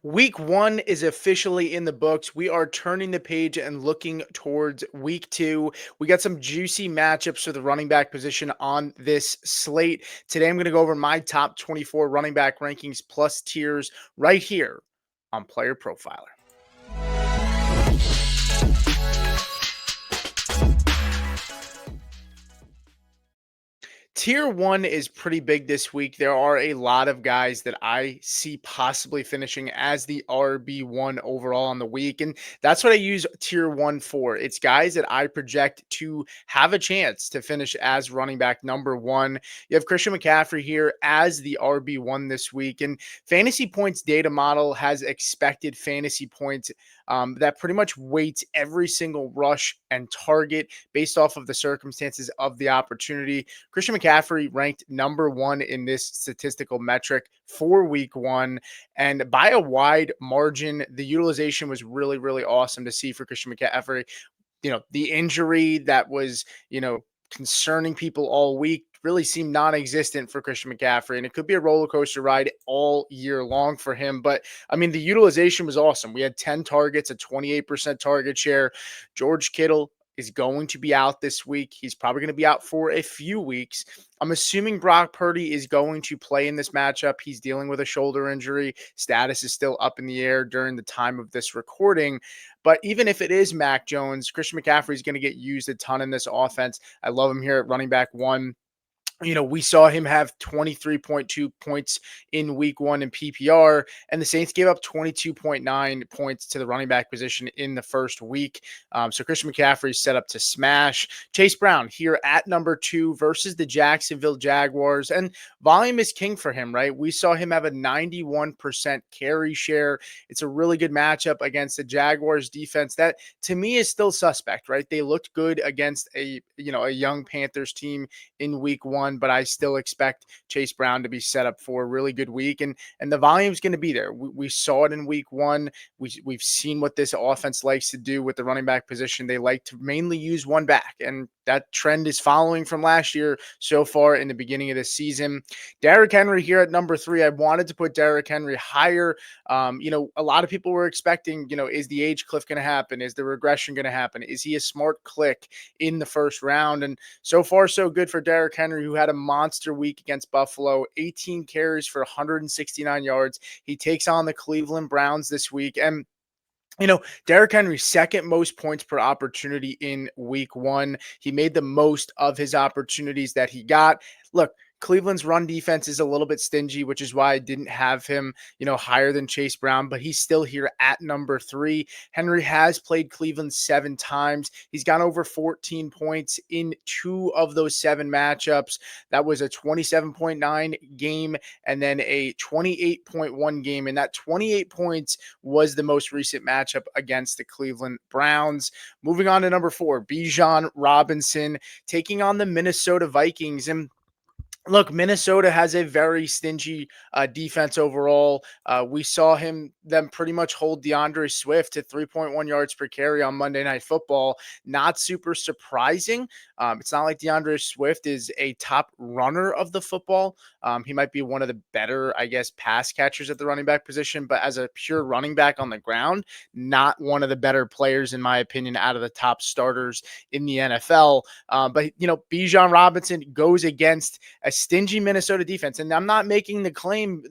Week one is officially in the books. We are turning the page and looking towards week two. We got some juicy matchups for the running back position on this slate. Today, I'm going to go over my top 24 running back rankings plus tiers right here on Player Profiler. Tier one is pretty big this week. There are a lot of guys that I see possibly finishing as the RB1 overall on the week. And that's what I use tier one for. It's guys that I project to have a chance to finish as running back number one. You have Christian McCaffrey here as the RB1 this week. And Fantasy Points data model has expected fantasy points that pretty much weights every single rush and target based off of the circumstances of the opportunity. Christian McCaffrey ranked number one in this statistical metric for week one. And by a wide margin, the utilization was really, really awesome to see for Christian McCaffrey. The injury that was, concerning people all week really seemed non-existent for Christian McCaffrey, and it could be a roller coaster ride all year long for him. But I mean, the utilization was awesome. We had 10 targets, a 28% target share. George Kittle is going to be out this week. He's probably going to be out for a few weeks. I'm assuming Brock Purdy is going to play in this matchup. He's dealing with a shoulder injury. Status is still up in the air during the time of this recording. But even if it is Mac Jones, Christian McCaffrey is going to get used a ton in this offense. I love him here at running back one. We saw him have 23.2 points in week one in PPR, and the Saints gave up 22.9 points to the running back position in the first week. So Christian McCaffrey is set up to smash. Chase Brown here at number two versus the Jacksonville Jaguars, and volume is king for him, right? We saw him have a 91% carry share. It's a really good matchup against the Jaguars defense that to me is still suspect, right? They looked good against a young Panthers team in week one, but I still expect Chase Brown to be set up for a really good week. And the volume is going to be there. We saw it in week one. We've seen what this offense likes to do with the running back position. They like to mainly use one back, and that trend is following from last year so far in the beginning of the season. Derrick Henry here at number three. I wanted to put Derrick Henry higher. A lot of people were expecting, is the age cliff going to happen? Is the regression going to happen? Is he a smart click in the first round? And so far, so good for Derrick Henry, who had a monster week against Buffalo, 18 carries for 169 yards. He takes on the Cleveland Browns this week. And Derrick Henry's second most points per opportunity in week one. He made the most of his opportunities that he got. Look, Cleveland's run defense is a little bit stingy, which is why I didn't have him, higher than Chase Brown, but he's still here at number three. Henry has played Cleveland 7 times. He's gone over 14 points in 2 of those 7 matchups. That was a 27.9 game and then a 28.1 game. And that 28 points was the most recent matchup against the Cleveland Browns. Moving on to number 4, Bijan Robinson taking on the Minnesota Vikings. And look, Minnesota has a very stingy defense overall. We saw them pretty much hold DeAndre Swift to 3.1 yards per carry on Monday Night Football. Not super surprising. It's not like DeAndre Swift is a top runner of the football. He might be one of the better, pass catchers at the running back position, but as a pure running back on the ground, not one of the better players, in my opinion, out of the top starters in the NFL. But Bijan Robinson goes against a stingy Minnesota defense. And I'm not making the claim,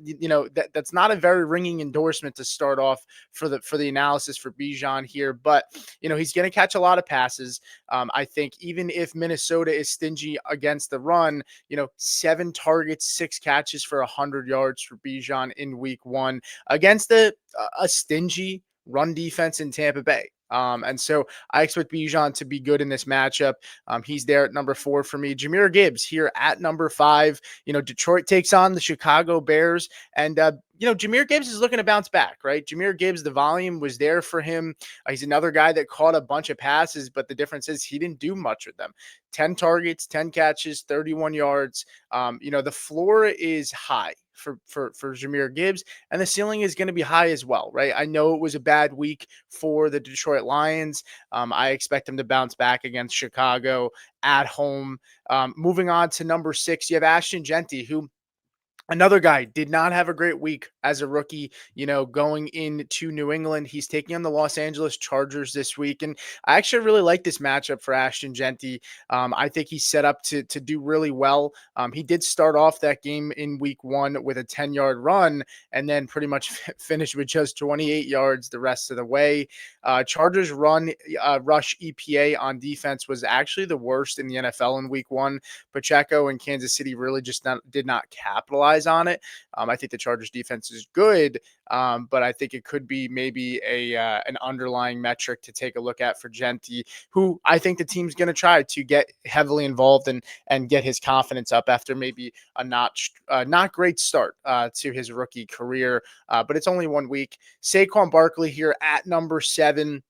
that's not a very ringing endorsement to start off for the analysis for Bijan here, but he's going to catch a lot of passes. I think even if Minnesota is stingy against the run, 7 targets, 6 catches for 100 yards for Bijan in week one against a stingy run defense in Tampa Bay. And so I expect Bijan to be good in this matchup. He's there at number 4 for me. Jahmyr Gibbs here at number 5. Detroit takes on the Chicago Bears, and Jahmyr Gibbs is looking to bounce back, right? Jahmyr Gibbs, the volume was there for him. He's another guy that caught a bunch of passes, but the difference is he didn't do much with them. 10 targets, 10 catches, 31 yards. The floor is high for Jahmyr Gibbs, and the ceiling is going to be high as well, right? I know it was a bad week for the Detroit Lions. I expect them to bounce back against Chicago at home. Moving on to number 6, you have Ashton Genty, who, another guy, did not have a great week as a rookie, going into New England. He's taking on the Los Angeles Chargers this week. And I actually really like this matchup for Ashton Genty. I think he's set up to do really well. He did start off that game in week one with a 10-yard run and then pretty much finished with just 28 yards the rest of the way. Chargers rush EPA on defense was actually the worst in the NFL in week one. Pacheco and Kansas City really just did not capitalize on it. I think the Chargers defense is good, but I think it could be maybe an underlying metric to take a look at for Genty, who I think the team's going to try to get heavily involved and get his confidence up after maybe a not great start to his rookie career. But it's only 1 week. Saquon Barkley here at number 7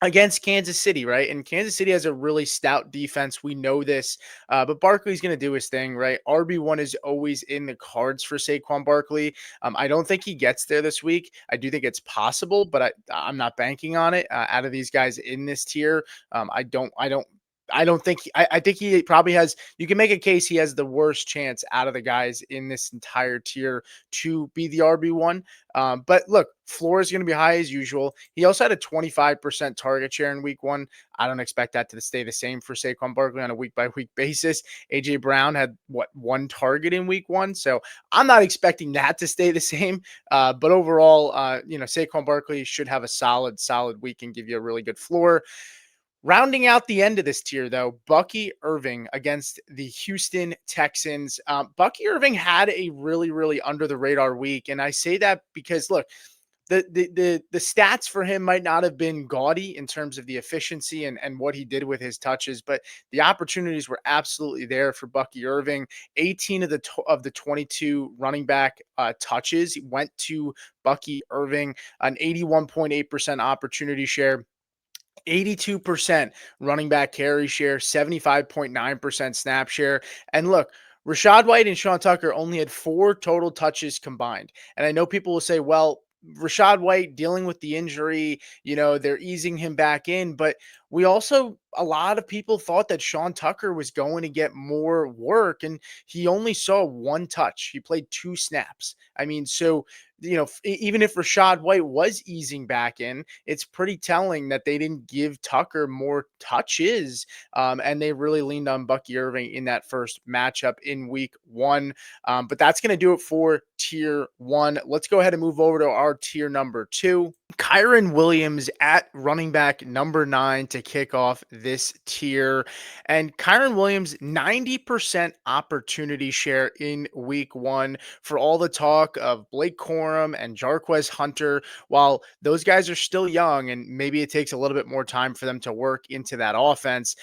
against Kansas City, right? And Kansas City has a really stout defense. We know this, but Barkley's going to do his thing, right? RB1 is always in the cards for Saquon Barkley. I don't think he gets there this week. I do think it's possible, but I'm not banking on it. Out of these guys in this tier, I don't think I think he probably has. You can make a case he has the worst chance out of the guys in this entire tier to be the RB1. But look, floor is going to be high as usual. He also had a 25% target share in week one. I don't expect that to stay the same for Saquon Barkley on a week by week basis. AJ Brown had one target in week one, so I'm not expecting that to stay the same. But overall, Saquon Barkley should have a solid week and give you a really good floor. Rounding out the end of this tier, though, Bucky Irving against the Houston Texans. Bucky Irving had a really under the radar week, and I say that because look, the stats for him might not have been gaudy in terms of the efficiency and what he did with his touches, but the opportunities were absolutely there for Bucky Irving. 18 of the 22 running back touches went to Bucky Irving, an 81.8% opportunity share. 82% running back carry share, 75.9% snap share. And look, Rashad White and Sean Tucker only had 4 total touches combined. And I know people will say, well, Rashad White dealing with the injury, they're easing him back in. But a lot of people thought that Sean Tucker was going to get more work, and he only saw 1 touch. He played 2 snaps. I mean, so even if Rashad White was easing back in, it's pretty telling that they didn't give Tucker more touches, and they really leaned on Bucky Irving in that first matchup in week one. But that's going to do it for tier 1. Let's go ahead and move over to our tier number 2. Kyren Williams at running back number 9 to kick off this tier. And Kyren Williams, 90% opportunity share in week 1 for all the talk of Blake Corum and Jarquez Hunter. While those guys are still young and maybe it takes a little bit more time for them to work into that offense,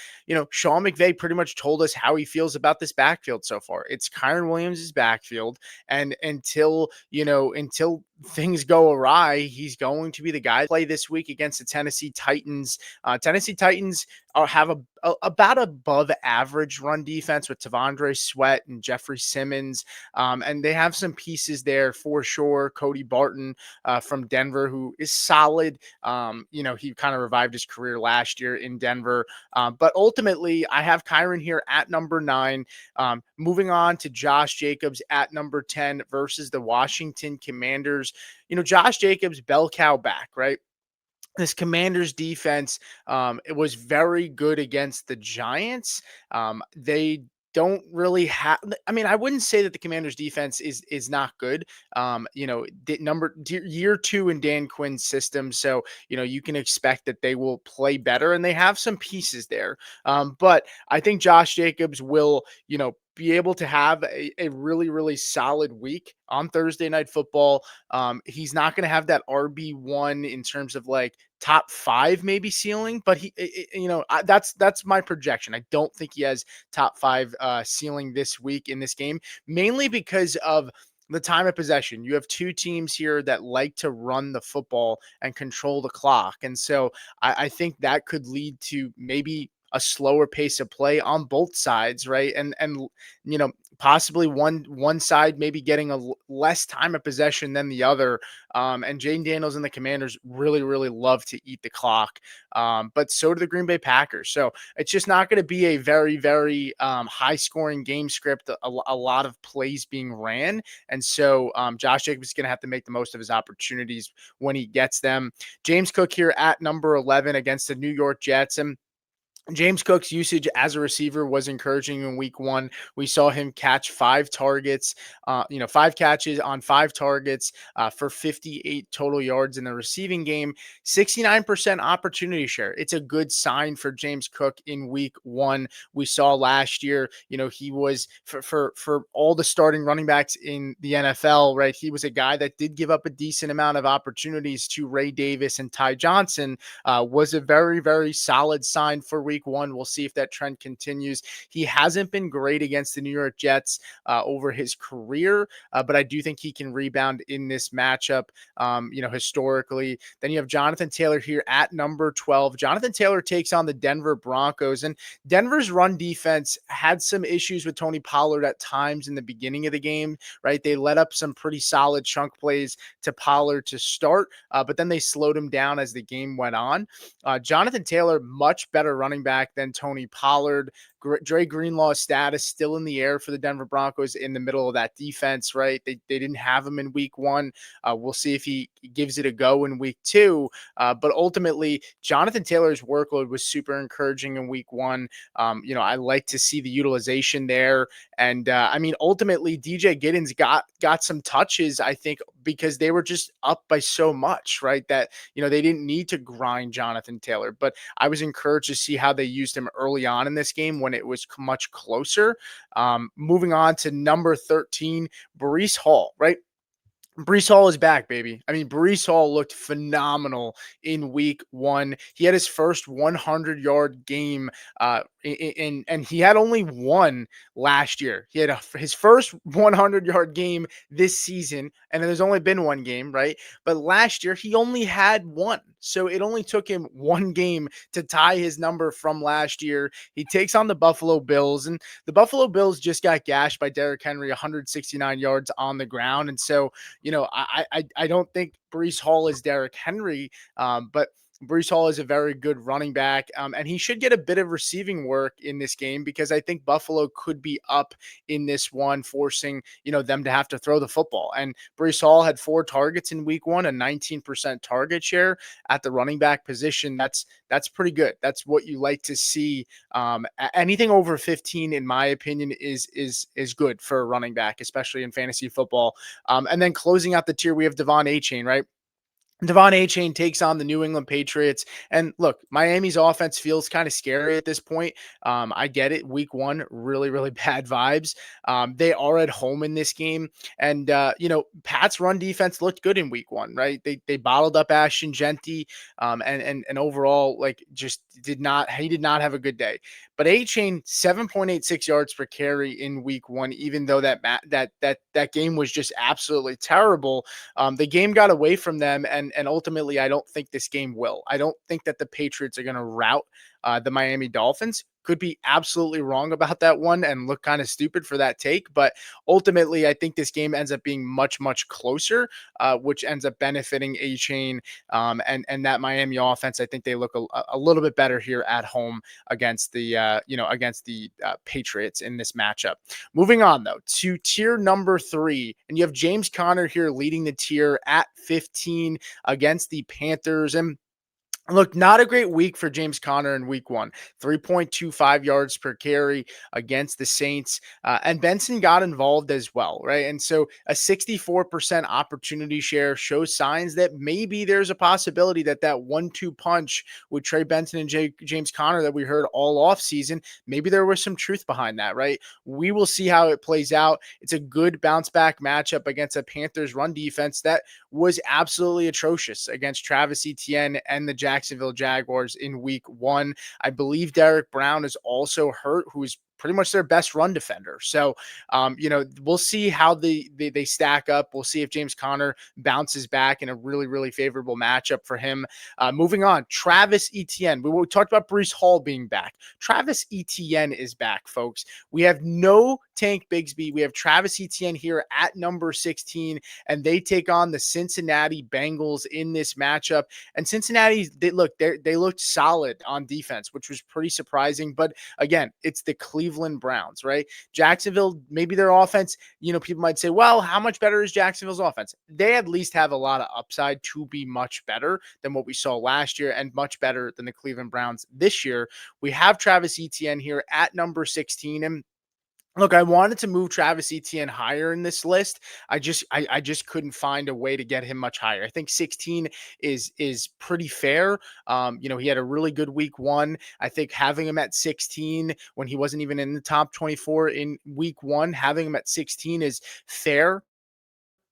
Sean McVay pretty much told us how he feels about this backfield so far. It's Kyren Williams' backfield. And until things go awry, he's going to be the guy to play this week against the Tennessee Titans. Tennessee Titans have about above average run defense with Tavondre Sweat and Jeffrey Simmons. And they have some pieces there for sure. Cody Barton from Denver, who is solid. He kind of revived his career last year in Denver. But ultimately, I have Kyren here at number 9. Moving on to Josh Jacobs at number 10 versus the Washington Commanders. Josh Jacobs, bell cow back, right? This Commanders defense, it was very good against the Giants. They don't really have. I mean, I wouldn't say that the Commanders defense is not good. Year 2 in Dan Quinn's system, so you can expect that they will play better, and they have some pieces there. But I think Josh Jacobs will, be able to have a really solid week on Thursday Night Football. He's not going to have that RB1 in terms of like top 5 maybe ceiling, but that's my projection. I don't think he has top 5 ceiling this week in this game, mainly because of the time of possession. You have 2 teams here that like to run the football and control the clock. And so I think that could lead to maybe a slower pace of play on both sides, right? And possibly one side maybe getting less time of possession than the other. And Jane Daniels and the Commanders really love to eat the clock, but so do the Green Bay Packers. So it's just not going to be a very high scoring game script. A lot of plays being ran, and so Josh Jacobs is going to have to make the most of his opportunities when he gets them. James Cook here at number 11 against the New York Jets, and James Cook's usage as a receiver was encouraging in week one. We saw him catch 5 targets, 5 catches on 5 targets for 58 total yards in the receiving game, 69% opportunity share. It's a good sign for James Cook in week one. We saw last year, he was for all the starting running backs in the NFL, right? He was a guy that did give up a decent amount of opportunities to Ray Davis and Ty Johnson, was a very solid sign for week one. We'll see if that trend continues. He hasn't been great against the New York Jets over his career, but I do think he can rebound in this matchup, historically. Then you have Jonathan Taylor here at number 12. Jonathan Taylor takes on the Denver Broncos, and Denver's run defense had some issues with Tony Pollard at times in the beginning of the game, right? They let up some pretty solid chunk plays to Pollard to start, but then they slowed him down as the game went on. Jonathan Taylor, much better running back than Tony Pollard. Dre Greenlaw's status still in the air for the Denver Broncos in the middle of that defense, right? They didn't have him in week one. We'll see if he gives it a go in week two. But ultimately, Jonathan Taylor's workload was super encouraging in week one. I like to see the utilization there. And ultimately, DJ Giddens got some touches, I think, because they were just up by so much, right? That, they didn't need to grind Jonathan Taylor. But I was encouraged to see how they used him early on in this game when it was much closer. Moving on to number 13, Breece Hall, right? Breece Hall is back, baby. I mean, Breece Hall looked phenomenal in week one. He had his first 100-yard game, and he had only one last year. He had his first 100-yard game this season, and there's only been one game, right? But last year, he only had one. So it only took him one game to tie his number from last year. He takes on the Buffalo Bills, and the Buffalo Bills just got gashed by Derrick Henry, 169 yards on the ground. And so, I don't think Breece Hall is Derrick Henry, but Breece Hall is a very good running back, and he should get a bit of receiving work in this game because I think Buffalo could be up in this one, forcing them to have to throw the football. And Breece Hall had 4 targets in week one, a 19% target share at the running back position. That's pretty good. That's what you like to see. Anything over 15, in my opinion, is good for a running back, especially in fantasy football. And then closing out the tier, we have Devon Achane, right? Devon Achane takes on the New England Patriots. And look, Miami's offense feels kind of scary at this point. I get it. Week one, really bad vibes. They are at home in this game. And, Pat's run defense looked good in week one, right? They bottled up Ashton Genty, and overall, like, he did not have a good day. But Achane, 7.86 yards per carry in week one, even though that game was just absolutely terrible. The game got away from them, and ultimately, I don't think this game will. I don't think that the Patriots are going to rout the Miami Dolphins. Could be absolutely wrong about that one and look kind of stupid for that take, but ultimately, I think this game ends up being much closer, which ends up benefiting Achane, and that Miami offense. I think they look a little bit better here at home against the Patriots in this matchup. Moving on though to tier number 3, and you have James Conner here leading the tier at 15 against the Panthers. And look, not a great week for James Conner in week one. 3.25 yards per carry against the Saints. And Benson got involved as well, right? And so a 64% opportunity share shows signs that maybe there's a possibility that 1-2 punch with Trey Benson and James Conner that we heard all off season, maybe there was some truth behind that, right? We will see how it plays out. It's a good bounce back matchup against a Panthers run defense that was absolutely atrocious against Travis Etienne and the Jacksonville Jaguars in week one. I believe Derek Brown is also hurt, who's pretty much their best run defender. So, we'll see how they stack up. We'll see if James Conner bounces back in a really, really favorable matchup for him. Moving on, Travis Etienne. We talked about Brees Hall being back. Travis Etienne is back, folks. We have no Tank Bigsby. We have Travis Etienne here at number 16, and they take on the Cincinnati Bengals in this matchup. And Cincinnati, they looked solid on defense, which was pretty surprising. But again, it's the Cleveland Browns, right? Jacksonville, maybe their offense, people might say, well, how much better is Jacksonville's offense? They at least have a lot of upside to be much better than what we saw last year and much better than the Cleveland Browns this year. We have Travis Etienne here at number 16. And look, I wanted to move Travis Etienne higher in this list. I just couldn't find a way to get him much higher. I think 16 is pretty fair. He had a really good week 1. I think having him at 16 when he wasn't even in the top 24 in week 1, having him at 16 is fair,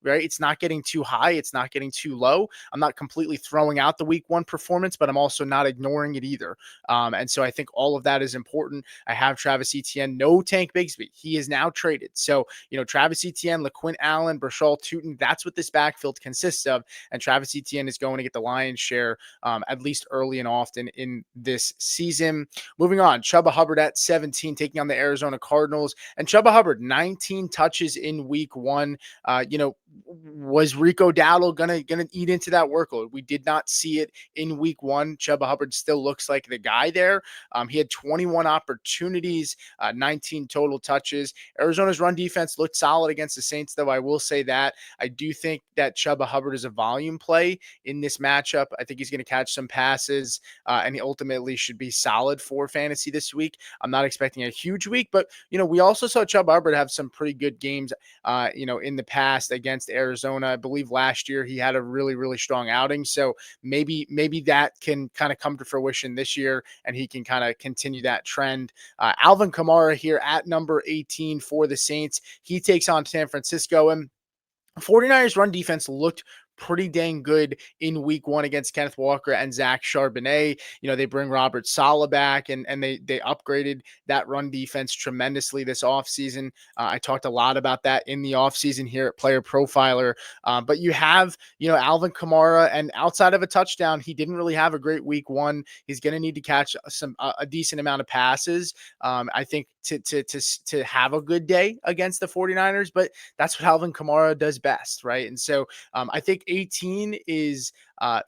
right? It's not getting too high. It's not getting too low. I'm not completely throwing out the week 1 performance, but I'm also not ignoring it either. And so I think all of that is important. I have Travis Etienne, no Tank Bigsby. He is now traded. So, Travis Etienne, LaQuint Allen, Brashal Tootin, that's what this backfield consists of. And Travis Etienne is going to get the lion's share, at least early and often in this season. Moving on, Chuba Hubbard at 17, taking on the Arizona Cardinals. And Chuba Hubbard, 19 touches in week 1. Was Rico Dowdle gonna eat into that workload? We did not see it in week 1. Chuba Hubbard still looks like the guy there. He had 21 opportunities, 19 total touches. Arizona's run defense looked solid against the Saints, though. I will say that I do think that Chuba Hubbard is a volume play in this matchup. I think he's going to catch some passes, and he ultimately should be solid for fantasy this week. I'm not expecting a huge week, but we also saw Chuba Hubbard have some pretty good games, in the past against Arizona. I believe last year he had a really, really strong outing. So maybe that can kind of come to fruition this year and he can kind of continue that trend. Alvin Kamara here at number 18 for the Saints. He takes on San Francisco, and 49ers run defense looked pretty dang good in week 1 against Kenneth Walker and Zach Charbonnet. They bring Robert Saleh back and they upgraded that run defense tremendously this offseason. I talked a lot about that in the offseason here at Player Profiler. But you have, Alvin Kamara, and outside of a touchdown, he didn't really have a great week 1. He's going to need to catch a decent amount of passes, I think, to have a good day against the 49ers, but that's what Alvin Kamara does best, right? And so I think 18 is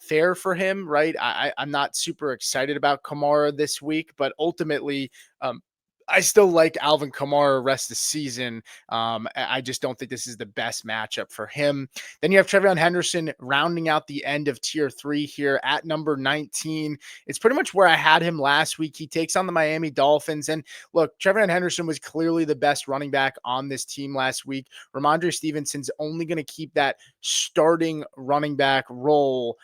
fair for him, right? I'm not super excited about Kamara this week, but ultimately, I still like Alvin Kamara rest of the season. I just don't think this is the best matchup for him. Then you have Trevion Henderson rounding out the end of tier 3 here at number 19. It's pretty much where I had him last week. He takes on the Miami Dolphins. And look, Trevion Henderson was clearly the best running back on this team last week. Ramondre Stevenson's only going to keep that starting running back role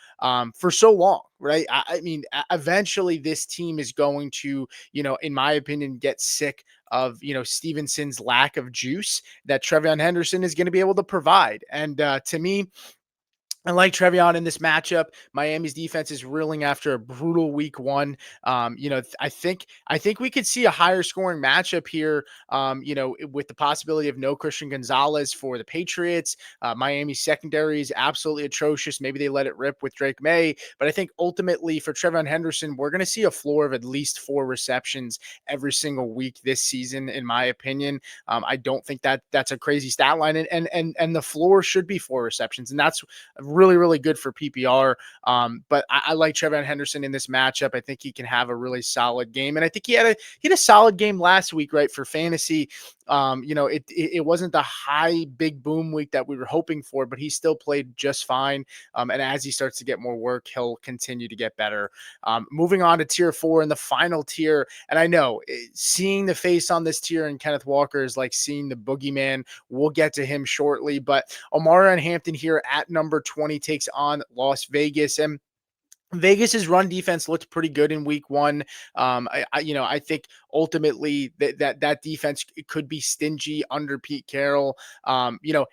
for so long, right? I mean, eventually this team is going to, in my opinion, get sick of, Stevenson's lack of juice that Trevion Henderson is going to be able to provide. And to me, I like Trevion in this matchup. Miami's defense is reeling after a brutal week 1. I think we could see a higher scoring matchup here. With the possibility of no Christian Gonzalez for the Patriots. Miami's secondary is absolutely atrocious. Maybe they let it rip with Drake May, but I think ultimately for Trevion Henderson, we're going to see a floor of at least 4 receptions every single week this season, in my opinion. I don't think that that's a crazy stat line, and the floor should be 4 receptions, and that's really, really good for PPR. But I like Trevion Henderson in this matchup. I think he can have a really solid game. And I think he had a solid game last week, right? For fantasy. It wasn't the high big boom week that we were hoping for, but he still played just fine. And as he starts to get more work, he'll continue to get better. Moving on to tier 4 and the final tier. And I know seeing the face on this tier and Kenneth Walker is like seeing the boogeyman. We'll get to him shortly, but Omar and Hampton here at number 20 takes on Las Vegas, and Vegas's run defense looked pretty good in week 1. I think ultimately that defense could be stingy under Pete Carroll.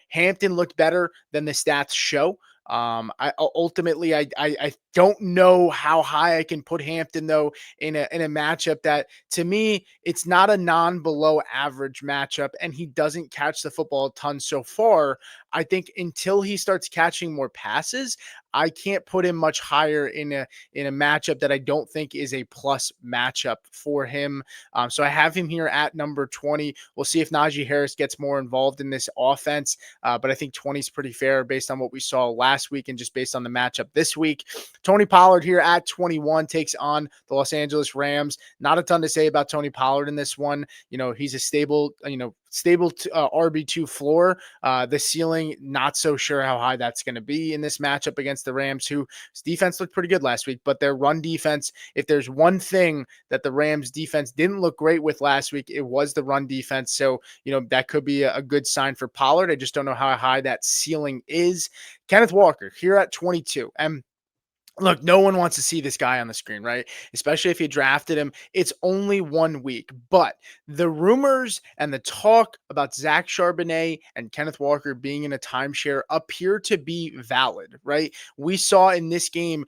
Hampton looked better than the stats show. I don't know how high I can put Hampton though in a matchup that to me it's not a non-below average matchup, and he doesn't catch the football a ton so far. I think until he starts catching more passes, I can't put him much higher in a matchup that I don't think is a plus matchup for him. So I have him here at number 20. We'll see if Najee Harris gets more involved in this offense, but I think 20 is pretty fair based on what we saw last week and just based on the matchup this week. Tony Pollard here at 21 takes on the Los Angeles Rams. Not a ton to say about Tony Pollard in this one. He's a stable RB2 floor. The ceiling, not so sure how high that's going to be in this matchup against the Rams, whose defense looked pretty good last week, but their run defense, if there's one thing that the Rams defense didn't look great with last week, it was the run defense. So, that could be a good sign for Pollard. I just don't know how high that ceiling is. Kenneth Walker here at 22. And look, no one wants to see this guy on the screen, right? Especially if you drafted him. It's only 1 week, but the rumors and the talk about Zach Charbonnet and Kenneth Walker being in a timeshare appear to be valid, right? We saw in this game,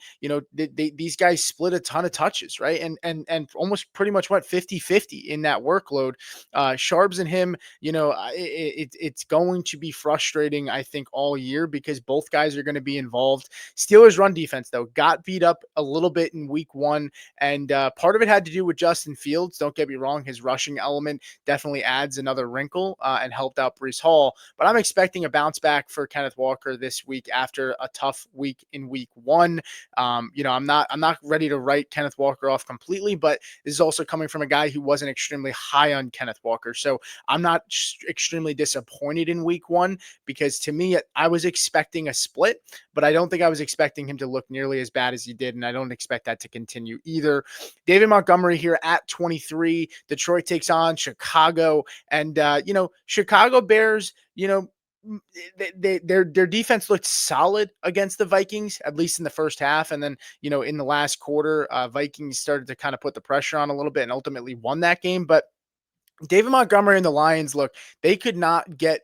these guys split a ton of touches, right? And almost pretty much went 50-50 in that workload. Sharbs and him, it's going to be frustrating, I think, all year because both guys are going to be involved. Steelers run defense, though, got beat up a little bit in week 1, and part of it had to do with Justin Fields. Don't get me wrong, his rushing element definitely adds another wrinkle and helped out Brees Hall, but I'm expecting a bounce back for Kenneth Walker this week after a tough week in week 1. I'm not ready to write Kenneth Walker off completely, but this is also coming from a guy who wasn't extremely high on Kenneth Walker, so I'm not extremely disappointed in week 1 because to me, I was expecting a split, but I don't think I was expecting him to look nearly as bad as he did, and I don't expect that to continue either. David Montgomery here at 23. Detroit takes on Chicago, and Chicago Bears, their defense looked solid against the Vikings, at least in the first half, and then in the last quarter, Vikings started to kind of put the pressure on a little bit and ultimately won that game, but David Montgomery and the Lions, look, they could not get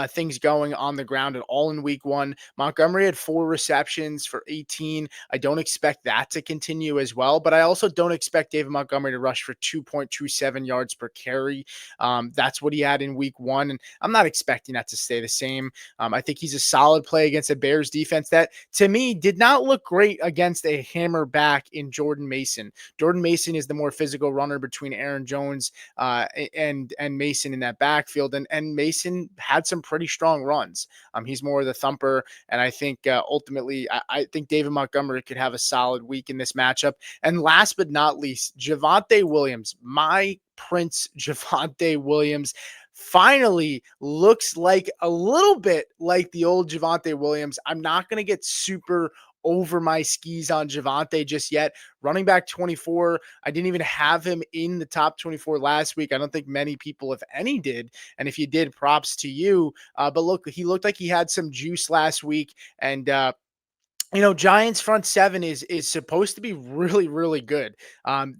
things going on the ground at all in week 1. Montgomery had 4 receptions for 18. I don't expect that to continue as well, but I also don't expect David Montgomery to rush for 2.27 yards per carry. That's what he had in week 1, and I'm not expecting that to stay the same. I think he's a solid play against a Bears defense that, to me, did not look great against a hammer back in Jordan Mason. Jordan Mason is the more physical runner between Aaron Jones and Mason in that backfield, and Mason had some pretty strong runs. He's more of the thumper, and I think ultimately, I think David Montgomery could have a solid week in this matchup. And last but not least, Javonte Williams, my Prince Javonte Williams, finally looks like a little bit like the old Javonte Williams. I'm not going to get super over my skis on Javonte just yet. Running back 24, I didn't even have him in the top 24 last week. I don't think many people, if any, did. And if you did, props to you. But look, he looked like he had some juice last week. And Giants front 7 is supposed to be really, really good.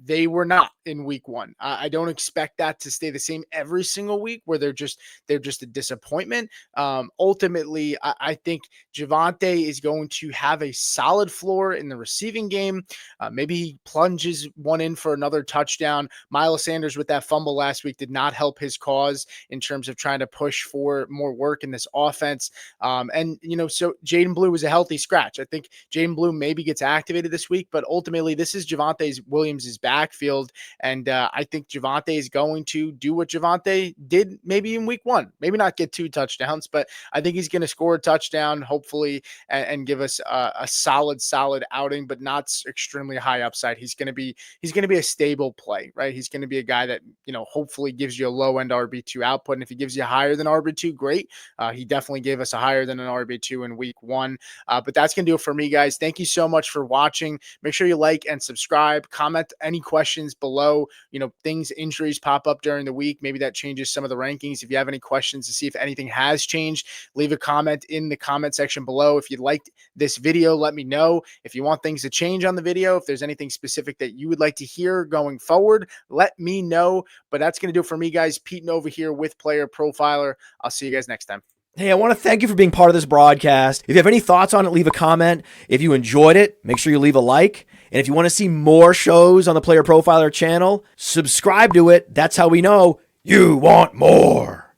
They were not in week 1. I don't expect that to stay the same every single week where they're just a disappointment. Ultimately, I think Javonte is going to have a solid floor in the receiving game. Maybe he plunges one in for another touchdown. Miles Sanders with that fumble last week did not help his cause in terms of trying to push for more work in this offense. So Jaden Blue was a healthy scratch. I think Jaden Blue maybe gets activated this week, but ultimately this is Javonte Williams' backfield. And I think Javonte is going to do what Javonte did maybe in week 1, maybe not get 2 touchdowns, but I think he's going to score a touchdown, hopefully, and give us a solid outing, but not extremely high upside. He's going to be a stable play, right? He's going to be a guy that, hopefully gives you a low end RB2 output. And if he gives you higher than RB2, great. He definitely gave us a higher than an RB2 in week 1. But that's going to do it for me, guys. Thank you so much for watching. Make sure you like and subscribe. Comment any questions below. Injuries pop up during the week. Maybe that changes some of the rankings. If you have any questions to see if anything has changed, leave a comment in the comment section below. If you liked this video, let me know. If you want things to change on the video, if there's anything specific that you would like to hear going forward, let me know. But that's going to do it for me, guys. Pete Nova here with Player Profiler. I'll see you guys next time. Hey, I want to thank you for being part of this broadcast. If you have any thoughts on it, leave a comment. If you enjoyed it, make sure you leave a like. And if you want to see more shows on the Player Profiler channel, subscribe to it. That's how we know you want more.